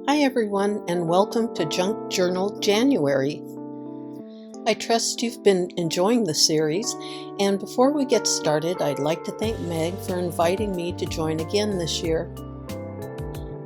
Hi everyone, and welcome to Junk Journal January. I trust you've been enjoying the series, and before we get started, I'd like to thank Meg for inviting me to join again this year.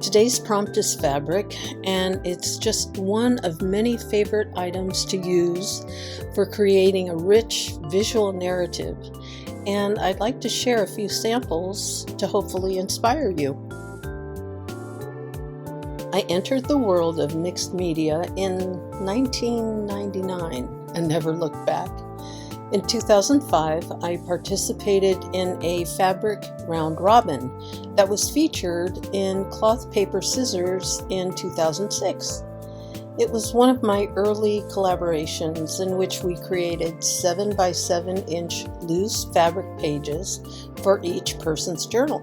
Today's prompt is fabric, and it's just one of many favorite items to use for creating a rich visual narrative, and I'd like to share a few samples to hopefully inspire you. I entered the world of mixed media in 1999 and never looked back. In 2005, I participated in a fabric round robin that was featured in Cloth Paper Scissors in 2006. It was one of my early collaborations in which we created 7 by 7 inch loose fabric pages for each person's journal.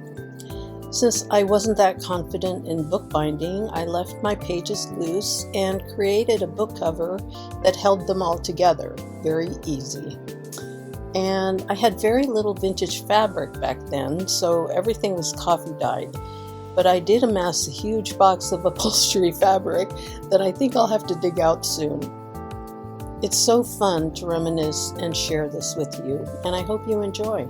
Since I wasn't that confident in bookbinding, I left my pages loose and created a book cover that held them all together. Very easy. And I had very little vintage fabric back then, so everything was coffee dyed. But I did amass a huge box of upholstery fabric that I think I'll have to dig out soon. It's so fun to reminisce and share this with you, and I hope you enjoy.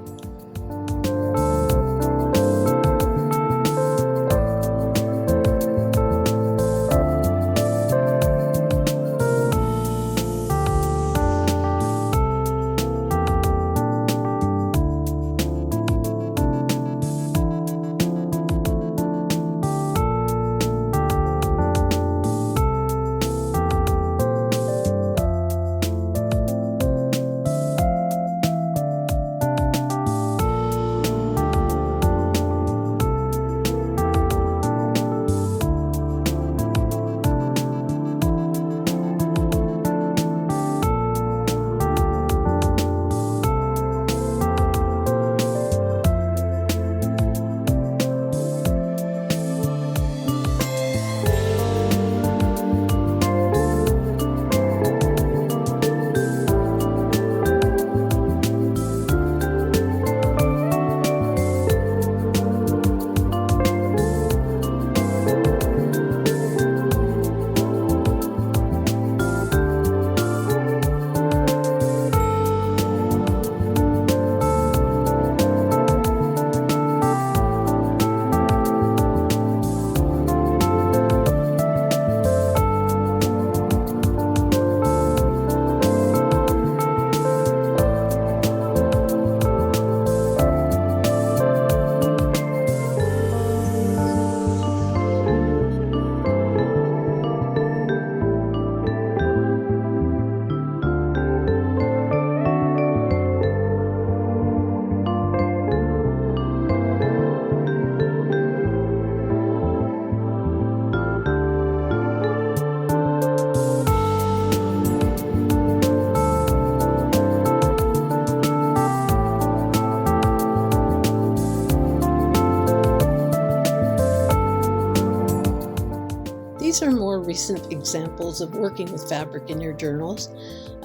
These are more recent examples of working with fabric in your journals.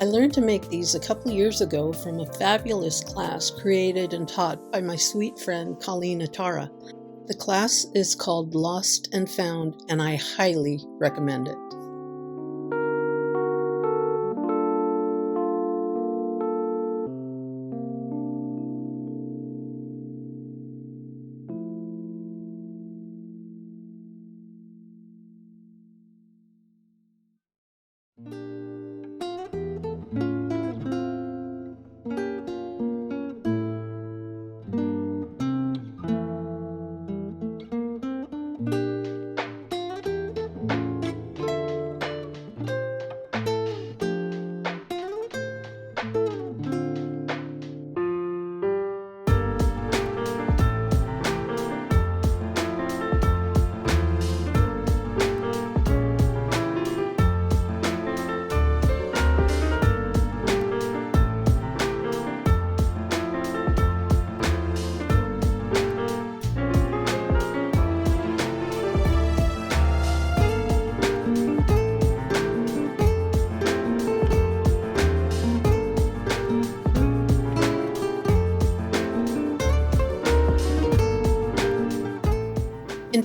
I learned to make these a couple years ago from a fabulous class created and taught by my sweet friend Colleen Atara. The class is called Lost and Found, and I highly recommend it.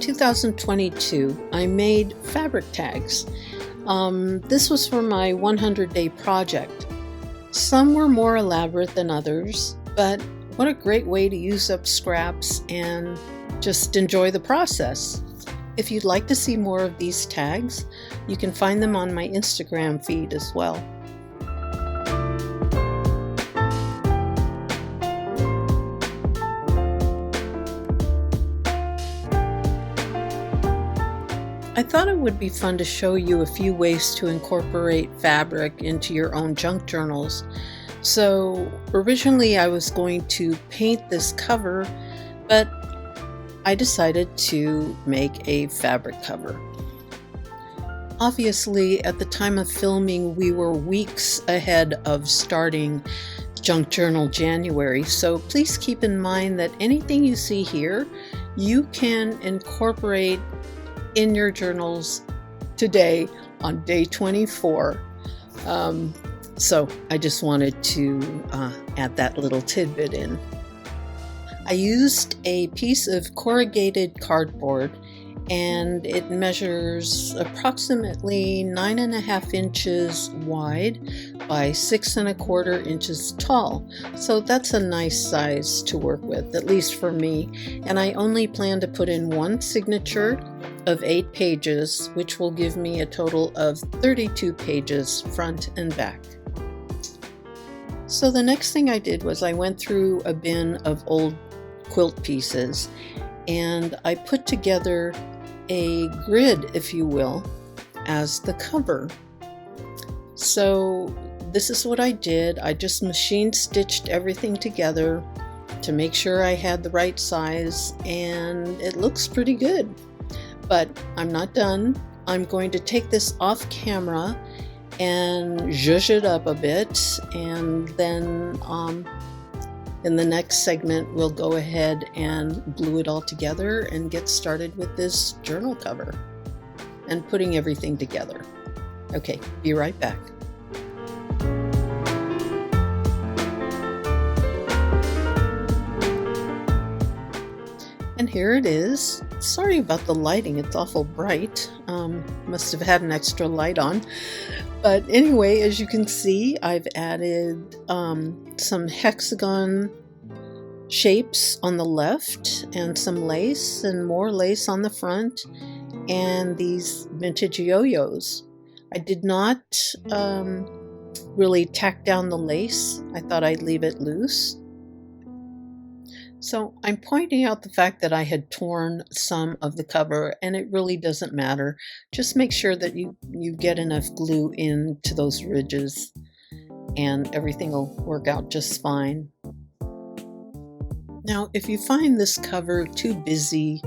2022, I made fabric tags. This was for my 100-day project. Some were more elaborate than others, but what a great way to use up scraps and just enjoy the process. If you'd like to see more of these tags, you can find them on my Instagram feed as well. I thought it would be fun to show you a few ways to incorporate fabric into your own junk journals. So originally I was going to paint this cover, but I decided to make a fabric cover. Obviously, at the time of filming, we were weeks ahead of starting Junk Journal January, so please keep in mind that anything you see here, you can incorporate in your journals today on day 24. So I just wanted to add that little tidbit in. I used a piece of corrugated cardboard, and it measures approximately 9.5 inches wide by 6.25 inches tall. So that's a nice size to work with, at least for me. And I only plan to put in one signature of 8 pages, which will give me a total of 32 pages front and back. So the next thing I did was I went through a bin of old quilt pieces and I put together a grid, if you will, as the cover. So this is what I did. I just machine stitched everything together to make sure I had the right size, and it looks pretty good. But I'm not done. I'm going to take this off camera and zhuzh it up a bit, and then in the next segment we'll go ahead and glue it all together and get started with this journal cover and putting everything together. Okay, be right back. And here it is. Sorry about the lighting, it's awful bright. Must have had an extra light on. But anyway, as you can see, I've added some hexagon shapes on the left and some lace and more lace on the front and these vintage yo-yos. I did not really tack down the lace. I thought I'd leave it loose. So I'm pointing out the fact that I had torn some of the cover, and it really doesn't matter. Just make sure that you get enough glue into those ridges and everything will work out just fine. Now, if you find this cover too busy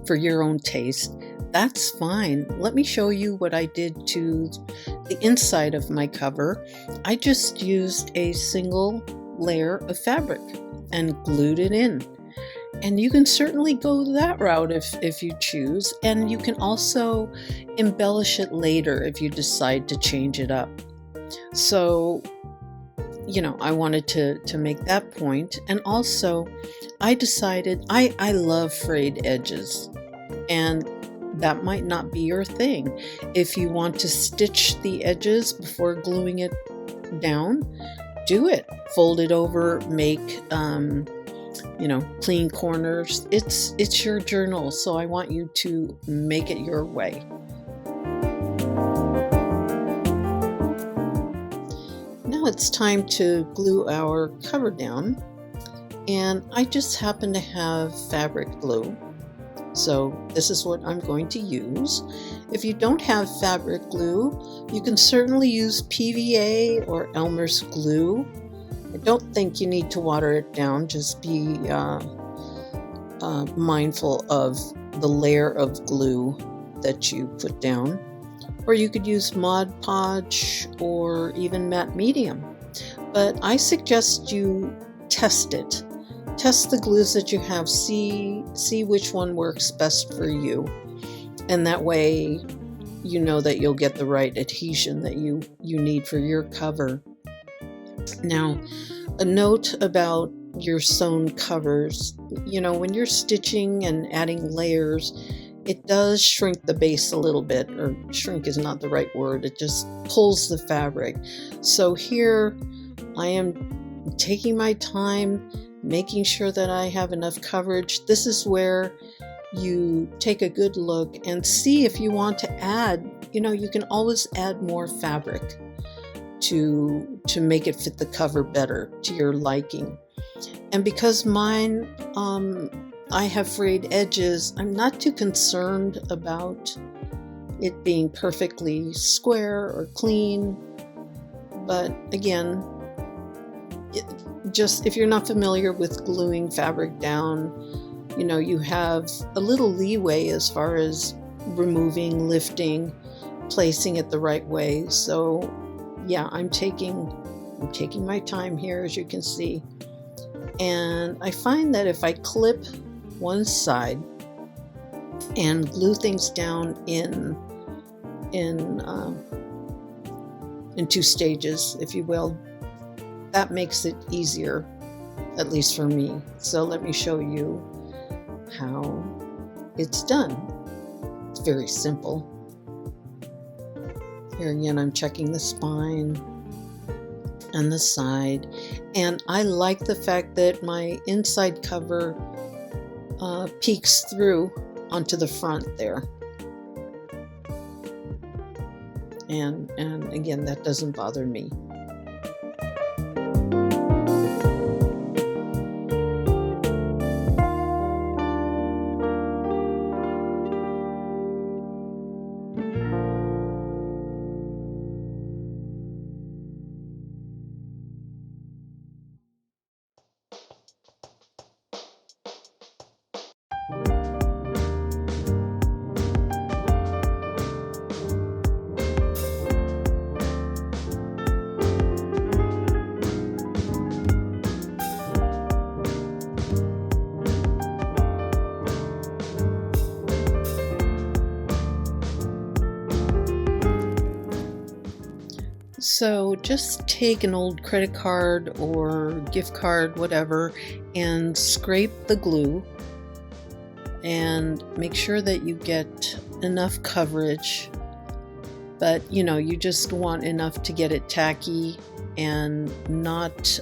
for your own taste, that's fine. Let me show you what I did to the inside of my cover. I just used a single layer of fabric and glued it in. And you can certainly go that route if you choose, and you can also embellish it later if you decide to change it up. So, I wanted to make that point. And also, I decided I love frayed edges, and that might not be your thing. If you want to stitch the edges before gluing it down, do it. Fold it over, make clean corners. It's your journal, so I want you to make it your way. Now it's time to glue our cover down, and I just happen to have fabric glue, so this is what I'm going to use. If you don't have fabric glue, you can certainly use PVA or Elmer's glue. I don't think you need to water it down, just be mindful of the layer of glue that you put down. Or you could use Mod Podge or even matte medium. But I suggest you test it. Test the glues that you have, see which one works best for you. And that way you know that you'll get the right adhesion that you need for your cover. Now, a note about your sewn covers. When you're stitching and adding layers, it does shrink the base a little bit, or shrink is not the right word, it just pulls the fabric. So here I am taking my time, making sure that I have enough coverage. This is where you take a good look and see if you want to add, you can always add more fabric to make it fit the cover better to your liking. And because mine, I have frayed edges, I'm not too concerned about it being perfectly square or clean. But again, just if you're not familiar with gluing fabric down, you have a little leeway as far as removing, lifting, placing it the right way. So yeah, I'm taking my time here, as you can see. And I find that if I clip one side and glue things down in 2 stages, if you will, that makes it easier, at least for me. So let me show you how it's done. It's very simple. Here again, I'm checking the spine and the side, and I like the fact that my inside cover peeks through onto the front there, and again, that doesn't bother me. So just take an old credit card or gift card, whatever, and scrape the glue and make sure that you get enough coverage, but you just want enough to get it tacky and not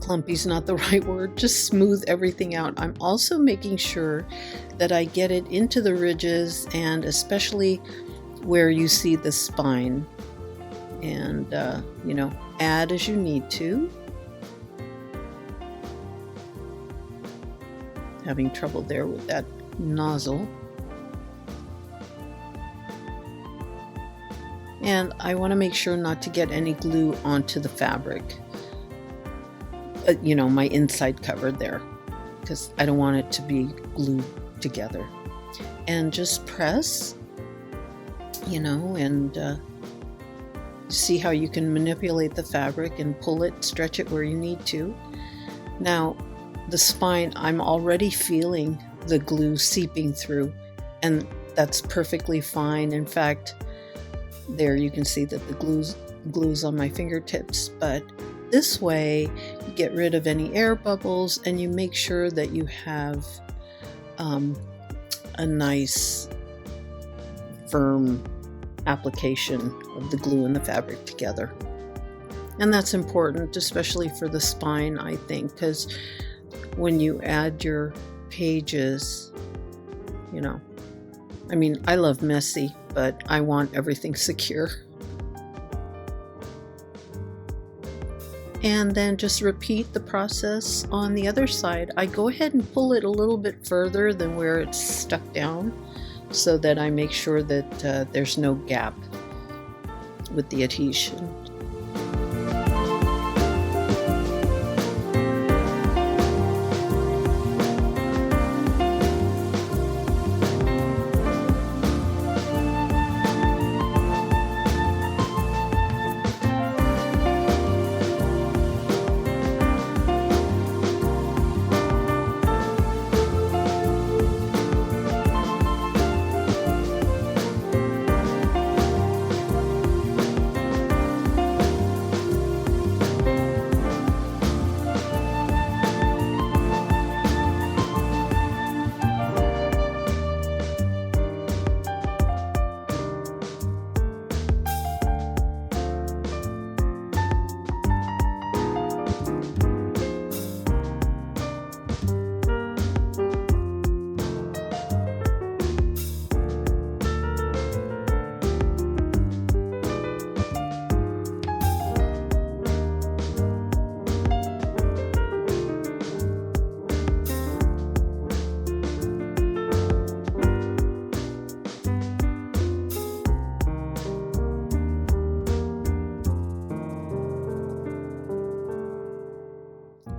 clumpy's not the right word, just smooth everything out. I'm also making sure that I get it into the ridges, and especially where you see the spine. And add as you need to. Having trouble there with that nozzle. And I want to make sure not to get any glue onto the fabric, my inside cover there, because I don't want it to be glued together. And just press, and see how you can manipulate the fabric and pull it, stretch it where you need to. Now, the spine, I'm already feeling the glue seeping through, and that's perfectly fine. In fact, there you can see that the glue's on my fingertips, but this way you get rid of any air bubbles and you make sure that you have a nice firm application of the glue and the fabric together. And that's important, especially for the spine, I think, because when you add your pages, I love messy, but I want everything secure. And then just repeat the process on the other side. I go ahead and pull it a little bit further than where it's stuck down, so that I make sure that there's no gap with the adhesion.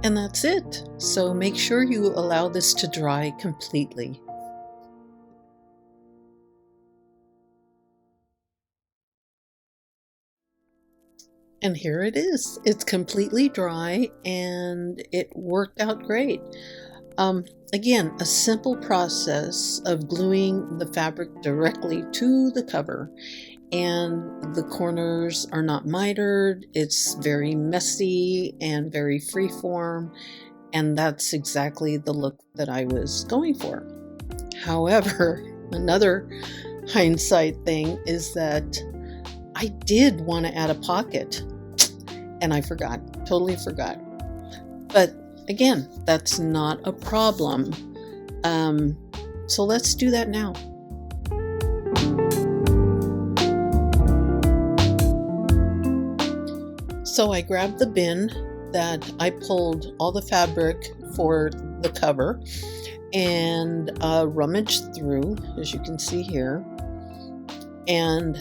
And that's it. So make sure you allow this to dry completely. And here it is. It's completely dry and it worked out great. Again, a simple process of gluing the fabric directly to the cover, and the corners are not mitered. It's very messy and very freeform, and that's exactly the look that I was going for. However, another hindsight thing is that I did want to add a pocket, and I forgot, totally forgot. But again, that's not a problem. So let's do that now. So I grabbed the bin that I pulled all the fabric for the cover and rummaged through, as you can see here. And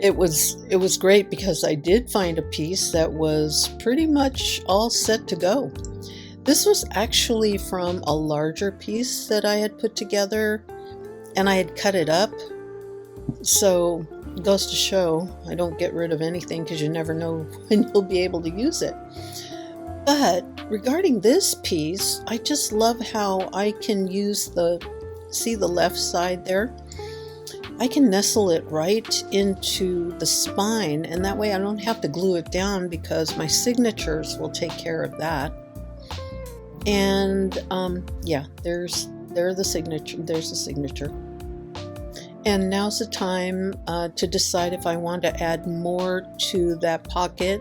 it was great because I did find a piece that was pretty much all set to go. This was actually from a larger piece that I had put together, and I had cut it up. So it goes to show I don't get rid of anything because you never know when you'll be able to use it. But regarding this piece, I just love how I can use see the left side there? I can nestle it right into the spine, and that way I don't have to glue it down because my signatures will take care of that. And yeah, there's the signature. And now's the time to decide if I want to add more to that pocket.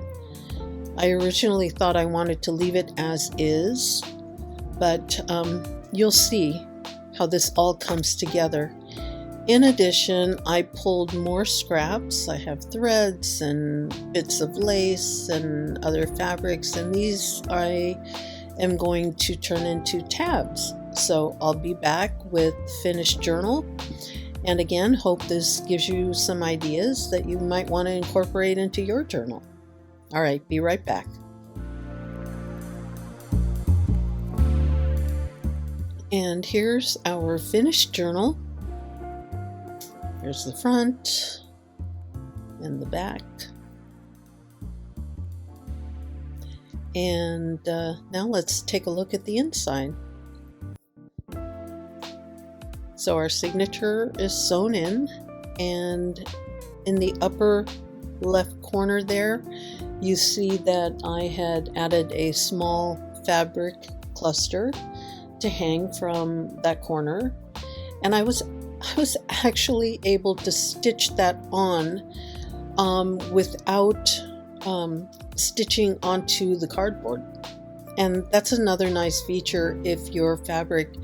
I originally thought I wanted to leave it as is, but you'll see how this all comes together. In addition, I pulled more scraps. I have threads and bits of lace and other fabrics, and these I am going to turn into tabs. So I'll be back with finished journal. And again, hope this gives you some ideas that you might want to incorporate into your journal. All right, be right back. And here's our finished journal. Here's the front and the back. And now let's take a look at the inside. So our signature is sewn in, and in the upper left corner there, you see that I had added a small fabric cluster to hang from that corner, and I was actually able to stitch that on without stitching onto the cardboard. And that's another nice feature. If your fabric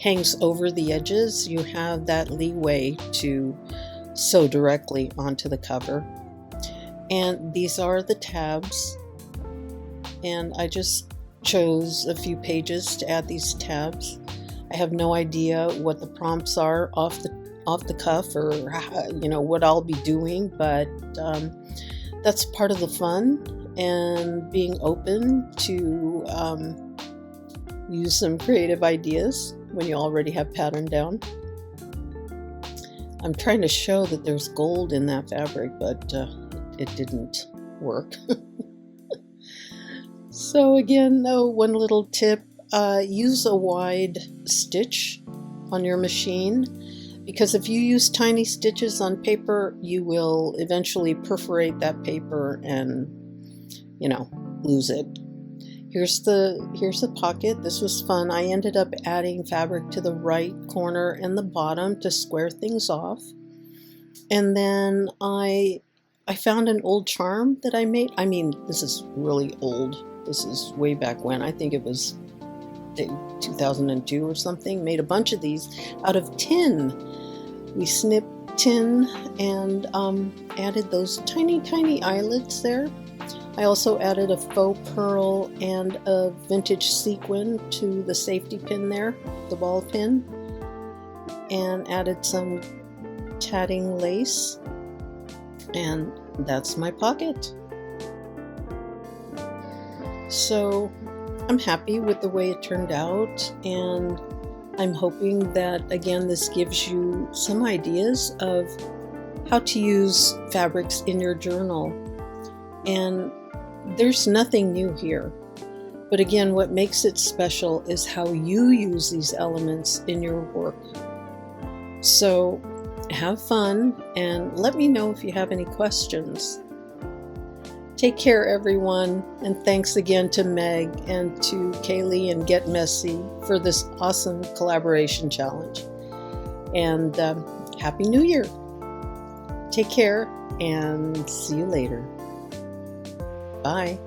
hangs over the edges, you have that leeway to sew directly onto the cover. And these are the tabs, and I just chose a few pages to add these tabs. I have no idea what the prompts are off the cuff, or what I'll be doing, but that's part of the fun and being open to use some creative ideas when you already have pattern down. I'm trying to show that there's gold in that fabric, but it didn't work. So again, one little tip, use a wide stitch on your machine, because if you use tiny stitches on paper, you will eventually perforate that paper and lose it. Here's the pocket. This was fun. I ended up adding fabric to the right corner and the bottom to square things off. And then I found an old charm that I made. I mean, this is really old. This is way back when. I think it was 2002 or something. Made a bunch of these out of tin. We snipped tin and added those tiny eyelets there. I also added a faux pearl and a vintage sequin to the safety pin there, the ball pin, and added some tatting lace, and that's my pocket. So I'm happy with the way it turned out, and I'm hoping that, again, this gives you some ideas of how to use fabrics in your journal. And there's nothing new here. But again, what makes it special is how you use these elements in your work. So have fun and let me know if you have any questions. Take care, everyone, and thanks again to Meg and to Kaylee and Get Messy for this awesome collaboration challenge. And Happy New Year! Take care and see you later. Bye.